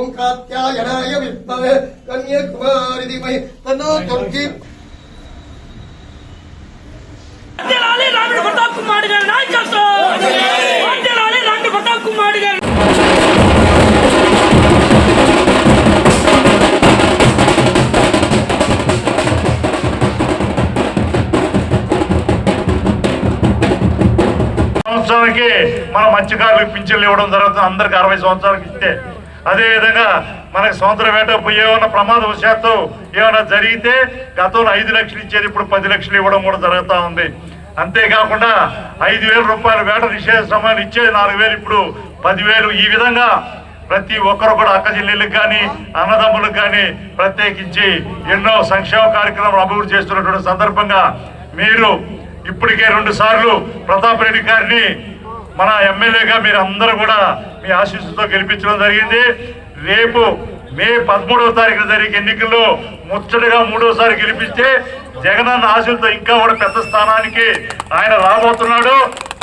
ఓం కాత్యాయనాయ విద్మహే కన్యాకుమారి ధీమహి తన్నో దుర్గి. రాణి ప్రతాప్ కుమార్ గారి నాయకత్వం, రాణి ప్రతాప్ కుమార్ గారి సంవత్సరానికి మన మత్స్యకారులకు పింఛన్లు ఇవ్వడం జరుగుతుంది. అందరికి 60 సంవత్సరాలకు ఇస్తే అదేవిధంగా మనకి సముద్ర వేటకు ఏమైనా ప్రమాదవశాత్తు ఏమైనా జరిగితే గతంలో 5 లక్షలు ఇచ్చేది ఇప్పుడు 10 లక్షలు ఇవ్వడం కూడా జరుగుతూ ఉంది. అంతేకాకుండా 5,000 రూపాయల వేట నిషేధ సమయాలు ఇచ్చేది 4,000 ఇప్పుడు 10,000. ఈ విధంగా ప్రతి ఒక్కరు కూడా అక్క చెల్లెళ్ళకి కానీ అన్నదమ్ములకు కానీ ప్రత్యేకించి ఎన్నో సంక్షేమ కార్యక్రమాలు అభివృద్ధి చేస్తున్నటువంటి సందర్భంగా మీరు ఇప్పటికే 2 సార్లు ప్రతాప్ రెడ్డి గారిని మన ఎమ్మెల్యేగా మీరు అందరూ కూడా మీ ఆశీస్సుతో గెలిపించడం జరిగింది. రేపు మే 13వ తారీఖున జరిగే ఎన్నికల్లో ముచ్చటగా 3వసారి గెలిపిస్తే జగనన్న ఆశలతో ఇంకా కూడా పెద్ద స్థానానికి ఆయన రాబోతున్నాడు.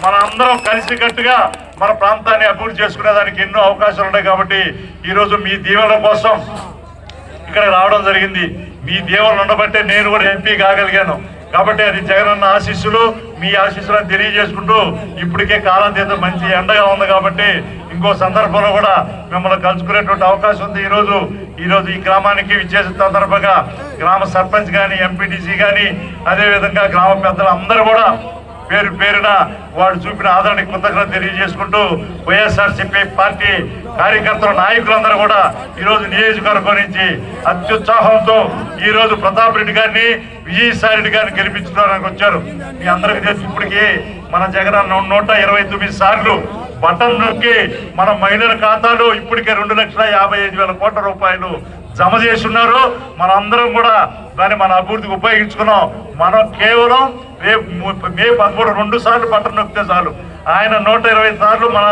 మన అందరం కలిసికట్టుగా మన ప్రాంతాన్ని అభివృద్ధి చేసుకునేదానికి ఎన్నో అవకాశాలు ఉన్నాయి. కాబట్టి ఈరోజు మీ దీవెనల కోసం ఇక్కడ రావడం జరిగింది. మీ దీవెనలు ఉండబట్టే నేను కూడా ఎంపీ కాగలిగాను. కాబట్టి అది జగనన్న ఆశీస్సులు, మీ ఆశీస్సులను తెలియజేసుకుంటూ ఇప్పటికే కాలాతీతం మంచి ఎండగా ఉంది కాబట్టి ఇంకో సందర్భంలో కూడా మిమ్మల్ని కలుసుకునేటువంటి అవకాశం ఉంది. ఈరోజు ఈ గ్రామానికి విచ్చేసిన సందర్భంగా గ్రామ సర్పంచ్ కానీ ఎంపీటీసీ కానీ అదేవిధంగా గ్రామ పెద్దలు అందరూ కూడా పేరు పేరున వాడు చూపిన ఆదరణకి కృతజ్ఞత తెలియజేసుకుంటూ వైఎస్ఆర్సీపీ పార్టీ కార్యకర్తల నాయకులందరూ కూడా ఈరోజు నియోజకవర్గం నుంచి అత్యుత్సాహంతో ఈరోజు ప్రతాప్ రెడ్డి గారిని, విజయసాయి రెడ్డి గారిని గెలిపించుకోవడానికి వచ్చారు. మీ అందరికీ తెలిసి ఇప్పటికీ మన జగన్ 129 సార్లు బటన్ నొక్కి మన మహిళల ఖాతాలో ఇప్పటికే 2,55,000 కోట్ల రూపాయలు జమ చేస్తున్నారు. మనందరం కూడా దాన్ని మన అభివృద్ధికి ఉపయోగించుకున్నాం. మనం కేవలం రేపు మే 13 2 సార్లు బటన్ నొక్కితే చాలు. ఆయన 120 సార్లు మన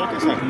ఓకే సార్.